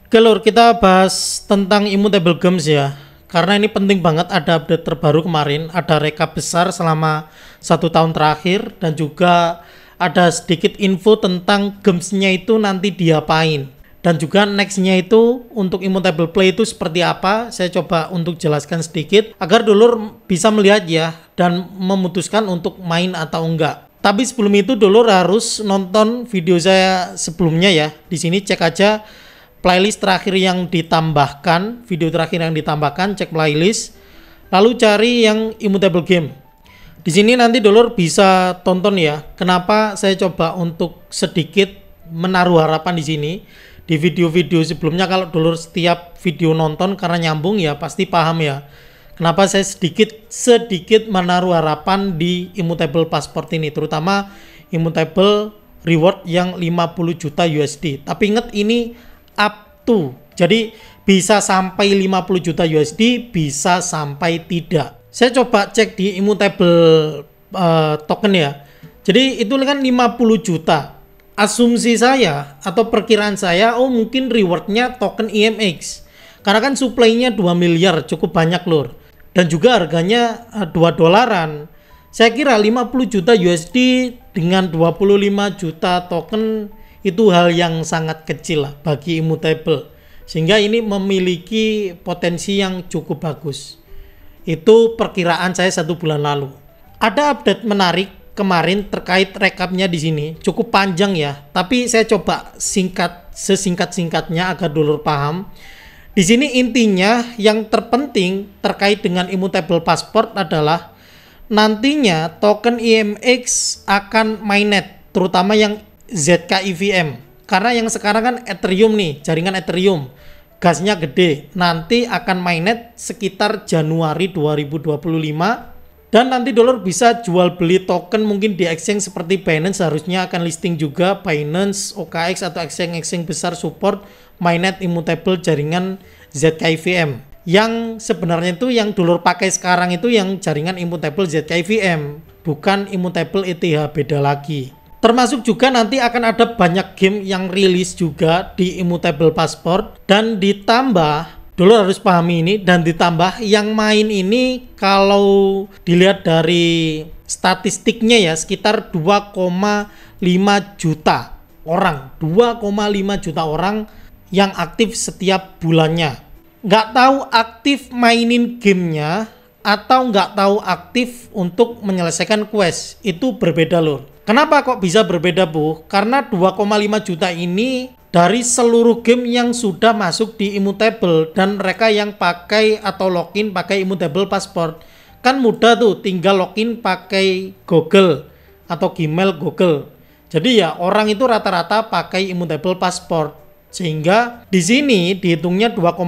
Oke lur, kita bahas tentang Immutable Games ya. Karena ini penting banget, ada update terbaru kemarin, ada rekap besar selama 1 tahun terakhir, dan juga ada sedikit info tentang gamesnya itu nanti diapain. Dan juga nextnya itu untuk Immutable Play itu seperti apa, saya coba untuk jelaskan sedikit agar dulur bisa melihat ya dan memutuskan untuk main atau enggak. Tapi sebelum itu dulur harus nonton video saya sebelumnya ya. Di sini cek aja playlist terakhir yang ditambahkan, video terakhir yang ditambahkan, cek playlist, lalu cari yang Immutable Game. Di sini nanti dulur bisa tonton ya. Kenapa saya coba untuk sedikit menaruh harapan di sini. Di video-video sebelumnya kalau dulur setiap video nonton karena nyambung ya pasti paham ya. Kenapa saya sedikit menaruh harapan di Immutable Passport ini, terutama Immutable Reward yang 50 juta USD. Tapi ingat ini up to, jadi bisa sampai 50 juta USD, bisa sampai tidak. Saya coba cek di Immutable token ya. Jadi itu kan 50 juta. Asumsi saya atau perkiraan saya, mungkin rewardnya token IMX. Karena kan supply-nya 2 miliar, cukup banyak lur. Dan juga harganya $2. Saya kira 50 juta USD dengan 25 juta token itu hal yang sangat kecil lah bagi Immutable, sehingga ini memiliki potensi yang cukup bagus. Itu perkiraan saya 1 bulan lalu. Ada update menarik kemarin terkait rekapnya di sini, cukup panjang ya, tapi saya coba sesingkat-singkatnya agar dulur paham. Di sini intinya yang terpenting terkait dengan Immutable Passport adalah nantinya token IMX akan mainnet, terutama yang ZKIVM, karena yang sekarang kan Ethereum nih, jaringan Ethereum gasnya gede, nanti akan mainnet sekitar Januari 2025. Dan nanti dulur bisa jual beli token mungkin di exchange seperti Binance, harusnya akan listing juga Binance, OKX atau exchange besar support mainnet Immutable jaringan ZKIVM. Yang sebenarnya itu yang dulur pakai sekarang itu yang jaringan Immutable ZKIVM, bukan Immutable ETH, beda lagi. Termasuk juga nanti akan ada banyak game yang rilis juga di Immutable Passport, dan ditambah, dulu harus pahami ini, dan ditambah yang main ini kalau dilihat dari statistiknya ya sekitar 2,5 juta orang, 2,5 juta orang yang aktif setiap bulannya. Nggak tahu aktif mainin gamenya atau nggak tahu aktif untuk menyelesaikan quest, itu berbeda lur. Kenapa kok bisa berbeda bu? Karena 2,5 juta ini dari seluruh game yang sudah masuk di Immutable, dan mereka yang pakai atau login pakai Immutable Passport kan mudah tuh, tinggal login pakai Google atau Gmail Google. Jadi ya orang itu rata-rata pakai Immutable Passport, sehingga di sini dihitungnya 2,5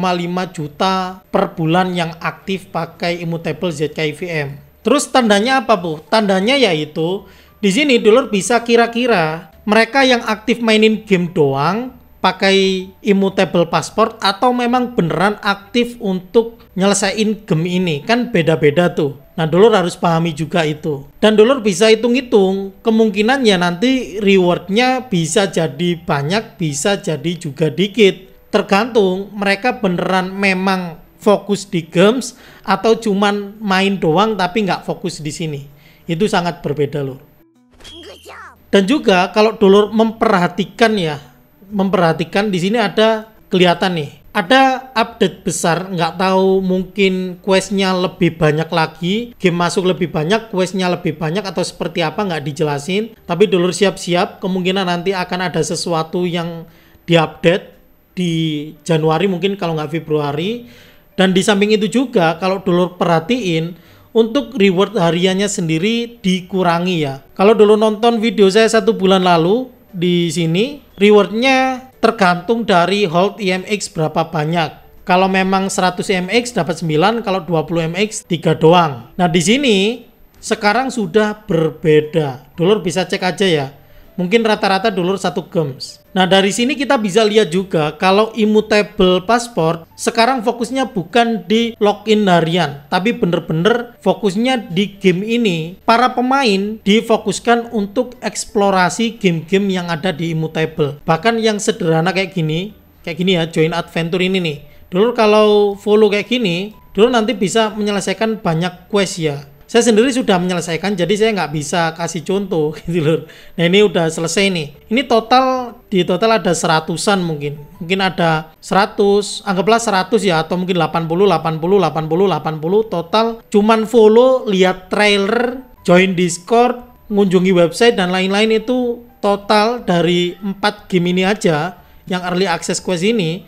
juta per bulan yang aktif pakai Immutable ZKIVM. Terus tandanya apa bu? Tandanya yaitu di sini dulur bisa kira-kira mereka yang aktif mainin game doang pakai Immutable Passport atau memang beneran aktif untuk nyelesain game ini, kan beda-beda tuh. Nah dulur harus pahami juga itu, dan dulur bisa hitung-hitung kemungkinan ya nanti rewardnya bisa jadi banyak, bisa jadi juga dikit, tergantung mereka beneran memang fokus di games atau cuman main doang tapi nggak fokus di sini. Itu sangat berbeda lur. Dan juga kalau dulur memperhatikan di sini ada kelihatan nih, ada update besar, nggak tahu mungkin questnya lebih banyak lagi, game masuk lebih banyak, questnya lebih banyak atau seperti apa nggak dijelasin. Tapi dulur siap-siap, kemungkinan nanti akan ada sesuatu yang diupdate di Januari mungkin kalau nggak Februari. Dan di samping itu juga kalau dulur perhatiin, untuk reward hariannya sendiri dikurangi ya. Kalau dulu nonton video saya 1 bulan lalu, di sini rewardnya tergantung dari hold IMX berapa banyak. Kalau memang 100 IMX dapat 9, kalau 20 IMX 3 doang. Nah di sini sekarang sudah berbeda. Dulur bisa cek aja ya. Mungkin rata-rata dulur 1 games. Nah dari sini kita bisa lihat juga kalau Immutable Passport sekarang fokusnya bukan di login harian, tapi bener-bener fokusnya di game ini. Para pemain difokuskan untuk eksplorasi game-game yang ada di Immutable. Bahkan yang sederhana kayak gini, kayak gini ya, join adventure ini nih. Dulur kalau follow kayak gini, dulur nanti bisa menyelesaikan banyak quest ya. Saya sendiri sudah menyelesaikan, jadi saya nggak bisa kasih contoh gitu loh. Nah ini udah selesai nih. Ini di total ada 100-an mungkin. Mungkin ada 100, anggaplah 100 ya, atau mungkin 80, 80, 80, 80, total. Cuman follow, lihat trailer, join Discord, mengunjungi website, dan lain-lain itu total dari 4 game ini aja, yang early access quest ini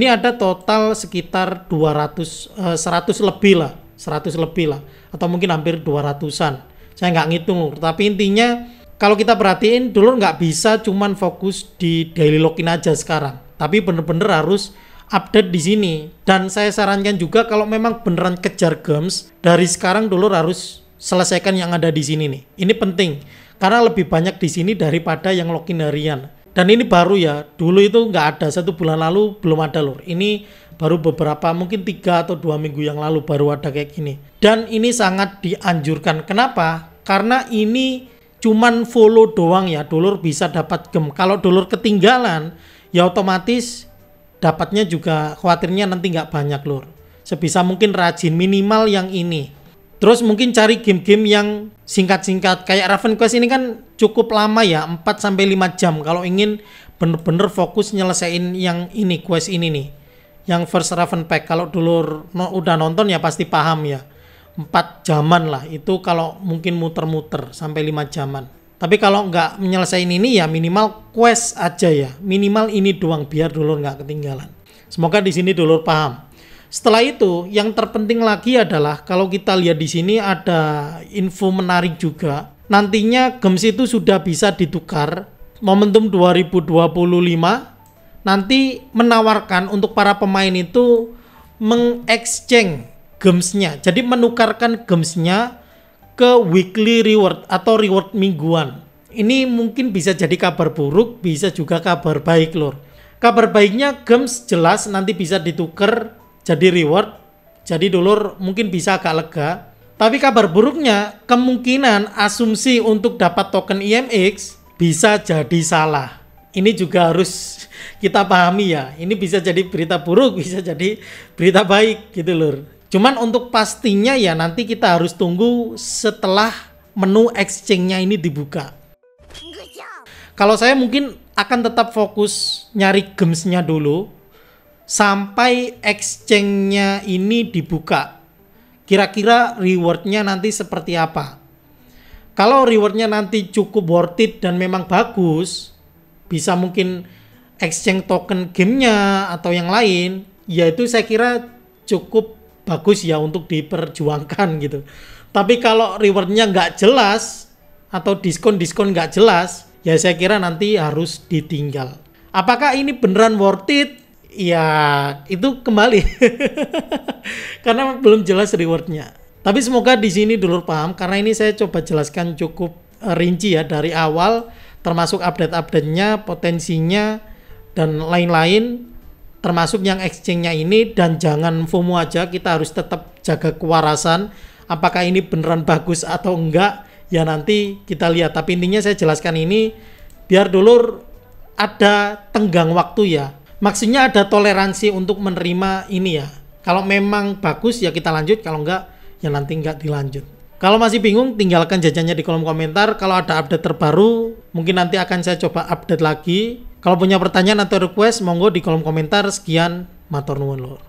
ada total sekitar 100 lebih lah. 100 lebih lah, atau mungkin hampir 200-an. Saya nggak ngitung, tapi intinya kalau kita perhatiin dulu nggak bisa cuman fokus di daily login aja sekarang, tapi bener-bener harus update di sini. Dan saya sarankan juga kalau memang beneran kejar games, dari sekarang dulu harus selesaikan yang ada di sini nih. Ini penting karena lebih banyak di sini daripada yang login harian. Dan ini baru ya, dulu itu nggak ada, 1 bulan lalu belum ada lur. Ini baru beberapa, mungkin 3 atau 2 minggu yang lalu baru ada kayak gini. Dan ini sangat dianjurkan. Kenapa? Karena ini cuman follow doang ya, dulur bisa dapat gem. Kalau dulur ketinggalan, ya otomatis dapatnya juga khawatirnya nanti nggak banyak lur. Sebisa mungkin rajin, minimal yang ini. Terus mungkin cari game-game yang singkat-singkat. Kayak Raven Quest ini kan cukup lama ya, 4-5 jam. Kalau ingin bener-bener fokus nyelesain yang ini, quest ini nih. Yang first Raven Pack. Kalau dulu udah nonton ya pasti paham ya. 4 jaman lah. Itu kalau mungkin muter-muter sampai 5 jaman. Tapi kalau nggak menyelesain ini ya minimal quest aja ya. Minimal ini doang biar dulu nggak ketinggalan. Semoga di sini dulu paham. Setelah itu, yang terpenting lagi adalah kalau kita lihat di sini ada info menarik juga. Nantinya games itu sudah bisa ditukar. Momentum 2025 nanti menawarkan untuk para pemain itu mengexchange gamesnya. Jadi menukarkan gamesnya ke weekly reward atau reward mingguan. Ini mungkin bisa jadi kabar buruk, bisa juga kabar baik lor. Kabar baiknya games jelas nanti bisa ditukar jadi reward, jadi dulur mungkin bisa agak lega. Tapi kabar buruknya, kemungkinan asumsi untuk dapat token IMX bisa jadi salah. Ini juga harus kita pahami ya. Ini bisa jadi berita buruk, bisa jadi berita baik gitu lur. Cuman untuk pastinya ya nanti kita harus tunggu setelah menu exchange-nya ini dibuka. Kalau saya mungkin akan tetap fokus nyari games-nya dulu sampai exchange-nya ini dibuka. Kira-kira reward-nya nanti seperti apa? Kalau reward-nya nanti cukup worth it dan memang bagus, bisa mungkin exchange token game-nya atau yang lain, ya itu saya kira cukup bagus ya untuk diperjuangkan gitu. Tapi kalau reward-nya nggak jelas atau diskon-diskon nggak jelas, ya saya kira nanti harus ditinggal. Apakah ini beneran worth it? Ya itu kembali karena belum jelas rewardnya. Tapi semoga di sini dulur paham karena ini saya coba jelaskan cukup rinci ya dari awal, termasuk update-update-nya, potensinya dan lain-lain, termasuk yang exchange-nya ini. Dan jangan FOMO aja, kita harus tetap jaga kewarasan. Apakah ini beneran bagus atau enggak ya nanti kita lihat. Tapi intinya saya jelaskan ini biar dulur ada tenggang waktu ya. Maksudnya ada toleransi untuk menerima ini ya. Kalau memang bagus ya kita lanjut, kalau enggak ya nanti enggak dilanjut. Kalau masih bingung tinggalkan jajannya di kolom komentar. Kalau ada update terbaru mungkin nanti akan saya coba update lagi. Kalau punya pertanyaan atau request monggo di kolom komentar. Sekian, matur nuwun lur.